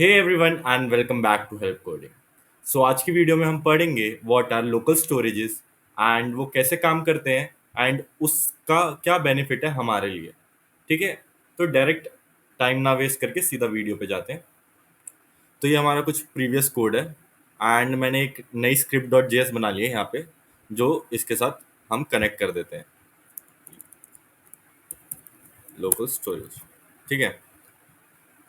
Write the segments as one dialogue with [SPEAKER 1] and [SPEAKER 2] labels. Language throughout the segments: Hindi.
[SPEAKER 1] Hey everyone and welcome back to help coding. So आज की वीडियो में हम पढ़ेंगे what are local storages and वो कैसे काम करते हैं एंड उसका क्या बेनिफिट है हमारे लिए। ठीक है, तो डायरेक्ट टाइम ना वेस्ट करके सीधा वीडियो पे जाते हैं। तो ये हमारा कुछ प्रीवियस कोड है एंड मैंने एक नई स्क्रिप्ट डॉट जेएस बना ली है यहाँ पे, जो इसके साथ हम कनेक्ट कर देते हैं लोकल स्टोरेज। ठीक है,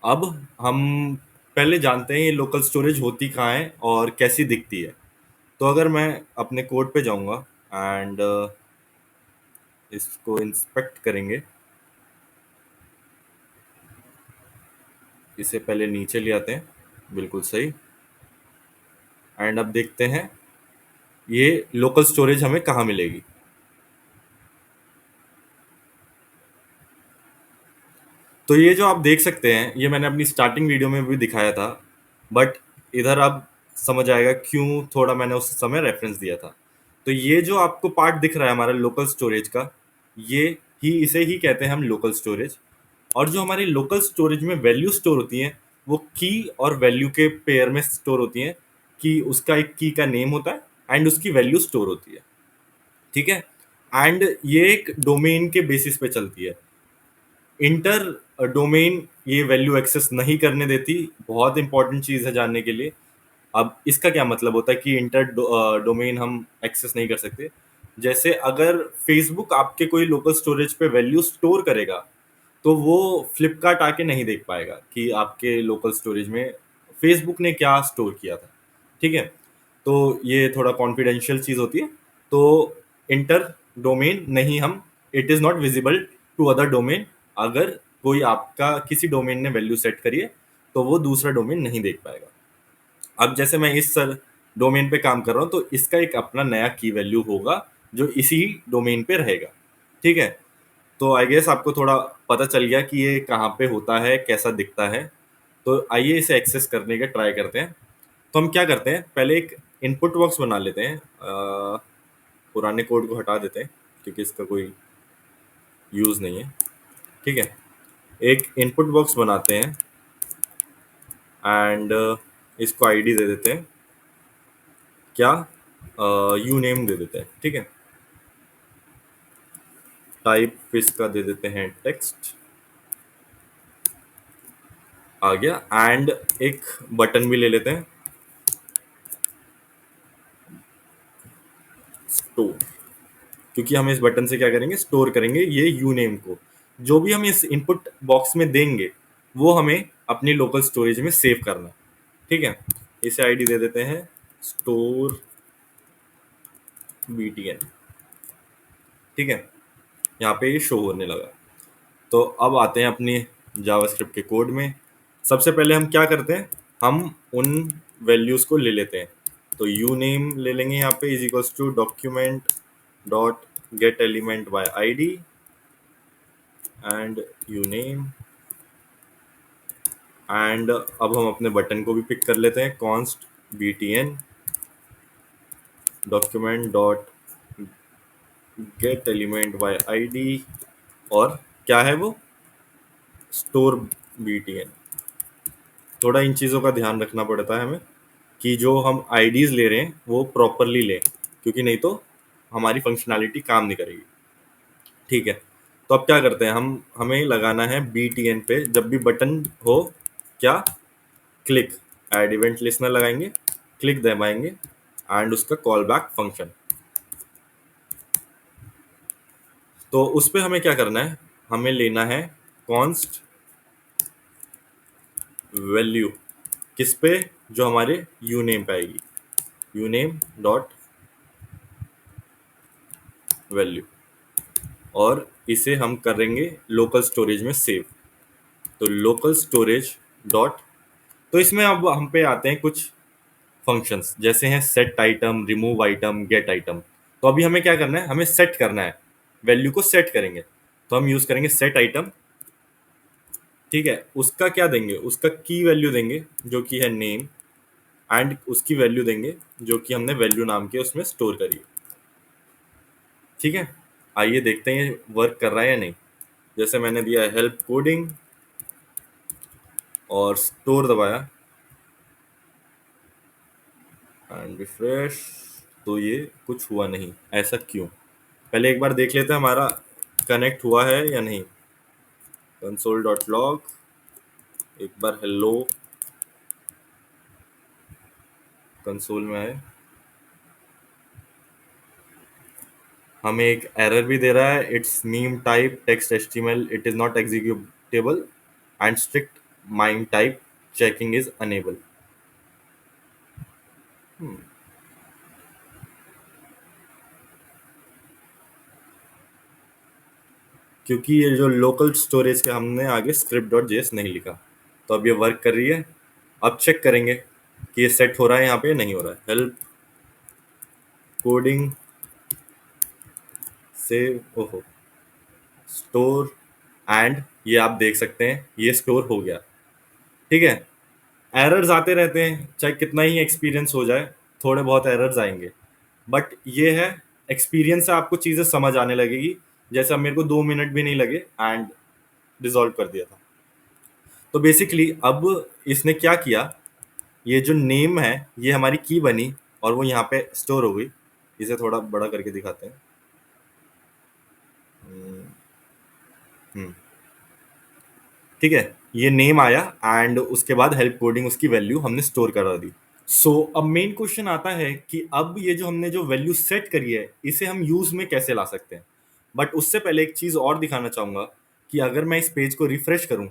[SPEAKER 1] अब हम पहले जानते हैं ये लोकल स्टोरेज होती कहाँ है और कैसी दिखती है। तो अगर मैं अपने कोड पे जाऊंगा एंड इसको इंस्पेक्ट करेंगे, इसे पहले नीचे ले आते हैं, बिल्कुल सही। एंड अब देखते हैं ये लोकल स्टोरेज हमें कहाँ मिलेगी। तो ये जो आप देख सकते हैं ये मैंने अपनी स्टार्टिंग वीडियो में भी दिखाया था, बट इधर अब समझ आएगा क्यों थोड़ा मैंने उस समय रेफरेंस दिया था। तो ये जो आपको पार्ट दिख रहा है हमारा लोकल स्टोरेज का, ये ही इसे ही कहते हैं हम लोकल स्टोरेज। और जो हमारी लोकल स्टोरेज में वैल्यू स्टोर होती हैं वो की और वैल्यू के पेयर में स्टोर होती हैं। कि उसका एक की का नेम होता है एंड उसकी वैल्यू स्टोर होती है। ठीक है, एंड ये एक डोमेन के बेसिस पे चलती है। इंटर डोमेन ये वैल्यू एक्सेस नहीं करने देती। बहुत इंपॉर्टेंट चीज है जानने के लिए। अब इसका क्या मतलब होता है कि इंटर डोमेन हम एक्सेस नहीं कर सकते। जैसे अगर फेसबुक आपके कोई लोकल स्टोरेज पे वैल्यू स्टोर करेगा तो वो फ्लिपकार्ट आके नहीं देख पाएगा कि आपके लोकल स्टोरेज में फेसबुक ने क्या स्टोर किया था। ठीक है, तो ये थोड़ा कॉन्फिडेंशियल चीज होती है। तो इंटर डोमेन नहीं हम, it is not visible to other domain. अगर कोई आपका किसी डोमेन ने वैल्यू सेट करी है तो वो दूसरा डोमेन नहीं देख पाएगा। अब जैसे मैं इस सर डोमेन पे काम कर रहा हूँ तो इसका एक अपना नया की वैल्यू होगा जो इसी डोमेन पे रहेगा। ठीक है, तो आई गेस आपको थोड़ा पता चल गया कि ये कहाँ पे होता है, कैसा दिखता है। तो आइए इसे एक्सेस करने का ट्राई करते हैं। तो हम क्या करते हैं, पहले एक इनपुट बॉक्स बना लेते हैं। पुराने कोड को हटा देते हैं क्योंकि इसका कोई यूज़ नहीं है। ठीक है, एक इनपुट बॉक्स बनाते हैं एंड इसको आईडी दे देते हैं। क्या, यू नेम दे देते हैं। ठीक है, टाइप इसका दे देते हैं टेक्स्ट। आ गया। एंड एक बटन भी ले लेते हैं, स्टोर। क्योंकि हम इस बटन से क्या करेंगे, स्टोर करेंगे ये यू नेम को। जो भी हम इस इनपुट बॉक्स में देंगे वो हमें अपनी लोकल स्टोरेज में सेव करना है। ठीक है, इसे आईडी दे देते हैं स्टोर btn। ठीक है, यहाँ पे ये शो होने लगा। तो अब आते हैं अपनी जावास्क्रिप्ट के कोड में। सबसे पहले हम क्या करते हैं, हम उन वैल्यूज को ले लेते हैं। तो यू नेम ले लेंगे यहाँ पे is equals to document dot get element by ID and you name. And अब हम अपने बटन को भी पिक कर लेते हैं, const btn document dot get element by ID. और क्या है वो, स्टोर btn। थोड़ा इन चीज़ों का ध्यान रखना पड़ता है हमें कि जो हम आईडीज ले रहे हैं वो प्रॉपरली लें, क्योंकि नहीं तो हमारी फंक्शनैलिटी काम नहीं करेगी। ठीक है, तो अब क्या करते हैं, हम हमें लगाना है btn पे जब भी बटन हो, क्या, क्लिक। ऐड इवेंट लिस्टनर लगाएंगे, क्लिक दबाएंगे एंड उसका कॉल बैक फंक्शन। तो उस पे हमें क्या करना है, हमें लेना है कॉन्स्ट वैल्यू। किस पे, जो हमारे यू नेम पे आएगी, यू नेम डॉट वैल्यू। और इसे हम करेंगे लोकल स्टोरेज में सेव। तो लोकल स्टोरेज डॉट, तो इसमें अब हम पे आते हैं कुछ फंक्शंस जैसे हैं set item, remove item, gate item. तो अभी हमें क्या करना है, हमें सेट करना है, वैल्यू को सेट करेंगे। तो हम यूज करेंगे सेट आइटम। ठीक है, उसका क्या देंगे, उसका की वैल्यू देंगे जो कि है नेम एंड उसकी वैल्यू देंगे जो कि हमने वैल्यू नाम के उसमें स्टोर करी है। ठीक है, आइए देखते हैं ये वर्क कर रहा है या नहीं। जैसे मैंने दिया है हेल्प कोडिंग और स्टोर दबाया, एंड रिफ्रेश। तो ये कुछ हुआ नहीं, ऐसा क्यों? पहले एक बार देख लेते हैं हमारा कनेक्ट हुआ है या नहीं। कंसोल डॉट लॉग, एक बार हेलो कंसोल में आए, हमें एक एरर भी दे रहा है, it's meme type text HTML, it is not executable and strict mime type checking is unable. क्योंकि ये जो लोकल स्टोरेज के हमने आगे स्क्रिप्ट डॉट जेएस नहीं लिखा। तो अब ये वर्क कर रही है। अब चेक करेंगे कि ये सेट हो रहा है यहाँ पे, नहीं हो रहा है। हेल्प कोडिंग से, ओहो, स्टोर, एंड ये आप देख सकते हैं ये स्टोर हो गया। ठीक है, एरर्स आते रहते हैं, चाहे कितना ही एक्सपीरियंस हो जाए, थोड़े बहुत एरर्स आएंगे, बट ये है एक्सपीरियंस से आपको चीज़ें समझ आने लगेगी। जैसे अब मेरे को 2 मिनट भी नहीं लगे एंड रिजॉल्व कर दिया था। तो बेसिकली अब इसने क्या किया, ये जो नेम है ये हमारी की बनी और वो यहाँ पे स्टोर हो गई। इसे थोड़ा बड़ा करके दिखाते हैं। हम्म, हम्म, ठीक है, ये नेम आया एंड उसके बाद हेल्प कोडिंग उसकी वैल्यू हमने स्टोर करा दी। सो अब मेन क्वेश्चन आता है कि अब ये जो हमने जो वैल्यू सेट करी है इसे हम यूज में कैसे ला सकते हैं। बट उससे पहले एक चीज और दिखाना चाहूंगा कि अगर मैं इस पेज को रिफ्रेश करूं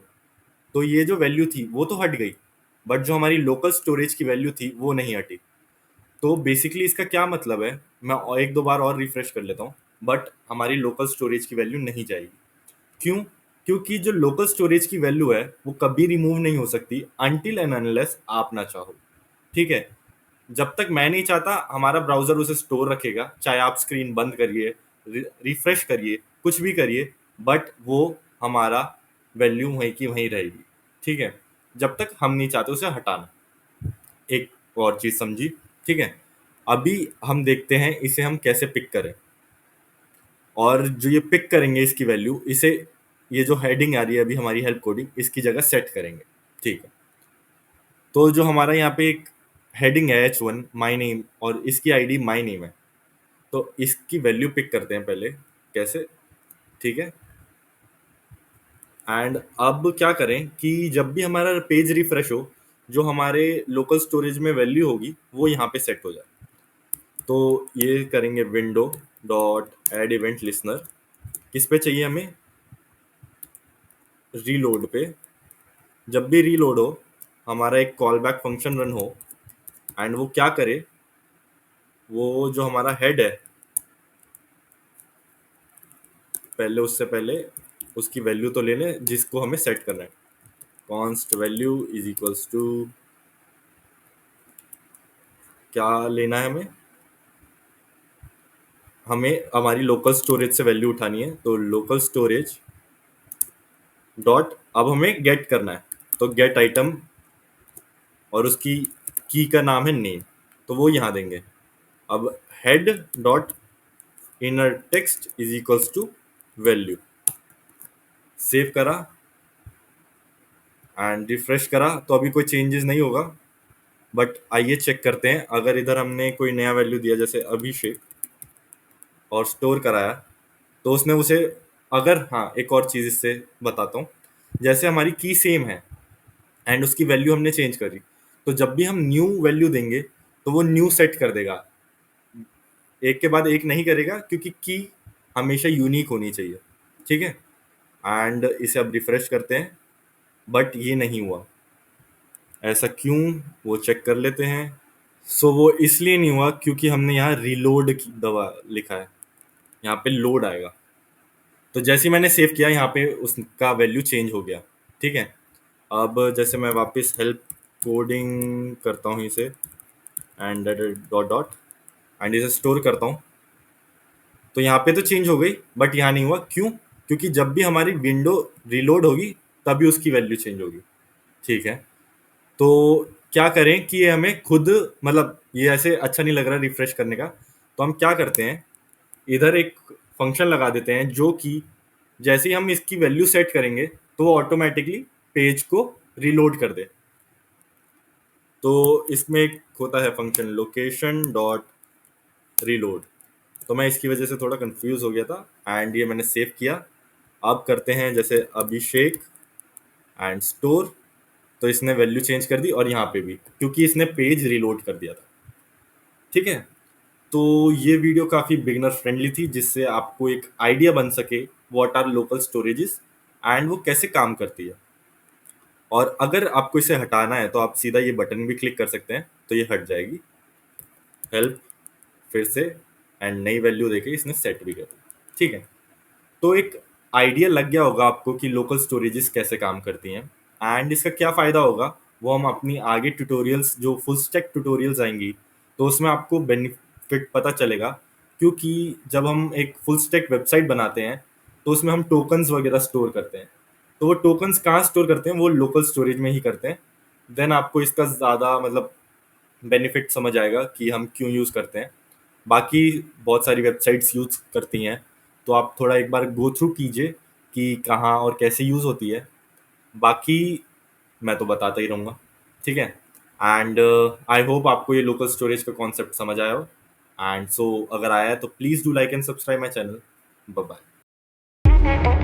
[SPEAKER 1] तो ये जो वैल्यू थी वो तो हट गई, बट जो हमारी लोकल स्टोरेज की वैल्यू थी वो नहीं हटी। तो बेसिकली इसका क्या मतलब है, मैं एक दो बार और रिफ्रेश कर लेता हूँ, बट हमारी लोकल स्टोरेज की वैल्यू नहीं जाएगी। क्यों? क्योंकि जो लोकल स्टोरेज की वैल्यू है वो कभी रिमूव नहीं हो सकती अनटिल एंड अनलेस आप ना चाहो। ठीक है, जब तक मैं नहीं चाहता हमारा ब्राउजर उसे स्टोर रखेगा, चाहे आप स्क्रीन बंद करिए, रिफ्रेश करिए, कुछ भी करिए, बट वो हमारा वैल्यू वहीं की वहीं रहेगी। ठीक है, जब तक हम नहीं चाहते उसे हटाना। एक और चीज समझी? ठीक है, अभी हम देखते हैं इसे हम कैसे पिक करें। और जो ये पिक करेंगे इसकी वैल्यू, इसे ये जो हेडिंग आ रही है अभी हमारी हेल्प कोडिंग, इसकी जगह सेट करेंगे। ठीक है, तो जो हमारा यहाँ पे एक हेडिंग है H1 माई नेम और इसकी आईडी माई नेम है, तो इसकी वैल्यू पिक करते हैं पहले। कैसे? ठीक है, एंड अब क्या करें कि जब भी हमारा पेज रिफ्रेश हो, जो हमारे लोकल स्टोरेज में वैल्यू होगी वो यहाँ पे सेट हो जाए। तो ये करेंगे window dot add event listener, किस पे चाहिए हमें, रीलोड पे। जब भी रीलोड हो, हमारा एक कॉल बैक फंक्शन रन हो एंड वो क्या करे, वो जो हमारा हेड है, पहले उससे पहले उसकी वैल्यू तो ले लें जिसको हमें सेट करना है। Const value is equals to, क्या लेना है हमें, हमें हमारी लोकल स्टोरेज से वैल्यू उठानी है। तो लोकल स्टोरेज डॉट, अब हमें गेट करना है, तो गेट आइटम और उसकी की का नाम है नेम, तो वो यहाँ देंगे। अब head dot inner text is equals to value, save करा एंड रिफ्रेश करा तो अभी कोई चेंजेस नहीं होगा। बट आइए चेक करते हैं, अगर इधर हमने कोई नया वैल्यू दिया जैसे अभिषेक और स्टोर कराया, तो उसने उसे, अगर, हाँ एक और चीज़ इससे बताता हूँ, जैसे हमारी की सेम है एंड उसकी वैल्यू हमने चेंज करी, तो जब भी हम न्यू वैल्यू देंगे तो वो न्यू सेट कर देगा, एक के बाद एक नहीं करेगा, क्योंकि की हमेशा यूनिक होनी चाहिए। ठीक है, एंड इसे अब रिफ्रेश करते हैं, बट ये नहीं हुआ। ऐसा क्यों, वो चेक कर लेते हैं। सो वो इसलिए नहीं हुआ क्योंकि हमने यहाँ रीलोड की दवा लिखा है, यहाँ पे लोड आएगा। तो जैसे ही मैंने सेव किया यहाँ पे उसका वैल्यू चेंज हो गया। ठीक है, अब जैसे मैं वापस हेल्प कोडिंग करता हूँ इसे एंड डॉट डॉट एंड इसे स्टोर करता हूँ, तो यहाँ पे तो चेंज हो गई, बट यहाँ नहीं हुआ। क्यों? क्योंकि जब भी हमारी विंडो रीलोड होगी तभी उसकी वैल्यू चेंज होगी। ठीक है, तो क्या करें कि ये हमें खुद, मतलब ये ऐसे अच्छा नहीं लग रहा रिफ्रेश करने का, तो हम क्या करते हैं, इधर एक फंक्शन लगा देते हैं जो कि जैसे ही हम इसकी वैल्यू सेट करेंगे तो वो ऑटोमेटिकली पेज को रीलोड कर दे। तो इसमें एक होता है फंक्शन लोकेशन डॉट रीलोड। तो मैं इसकी वजह से थोड़ा कंफ्यूज हो गया था एंड ये मैंने सेव किया। अब करते हैं जैसे अभिषेक एंड स्टोर। तो इसने वैल्यू चेंज कर दी और यहाँ पे भी क्योंकि इसने पेज रीलोड कर दिया था। ठीक है, तो ये वीडियो काफ़ी बिगनर फ्रेंडली थी जिससे आपको एक आइडिया बन सके what are local storages and वो कैसे काम करती है। और अगर आपको इसे हटाना है तो आप सीधा ये बटन भी क्लिक कर सकते हैं, तो ये हट जाएगी। हेल्प फिर से एंड नई वैल्यू देके इसने सेट भी कर दी। ठीक है, तो एक आइडिया लग गया होगा आपको कि लोकल स्टोरेजेस कैसे काम करती हैं एंड इसका क्या फ़ायदा होगा, वो हम अपनी आगे ट्यूटोरियल्स जो फुल स्टैक ट्यूटोरियल्स आएंगी तो उसमें आपको बेनिफिट पता चलेगा। क्योंकि जब हम एक फुल स्टैक वेबसाइट बनाते हैं तो उसमें हम टोकन्स वगैरह स्टोर करते हैं। तो वो टोकन्स कहाँ स्टोर करते हैं, वो लोकल स्टोरेज में ही करते हैं। देन आपको इसका ज़्यादा मतलब बेनिफिट समझ आएगा कि हम क्यों यूज़ करते हैं। बाकी बहुत सारी वेबसाइट्स यूज़ करती हैं, तो आप थोड़ा एक बार गो थ्रू कीजिए कि कहाँ और कैसे यूज़ होती है। बाकी मैं तो बताता ही रहूँगा। ठीक है, एंड आई होप आपको ये लोकल स्टोरेज का कॉन्सेप्ट समझ आया हो। एंड सो अगर आया है तो please do like and subscribe my channel. Bye bye.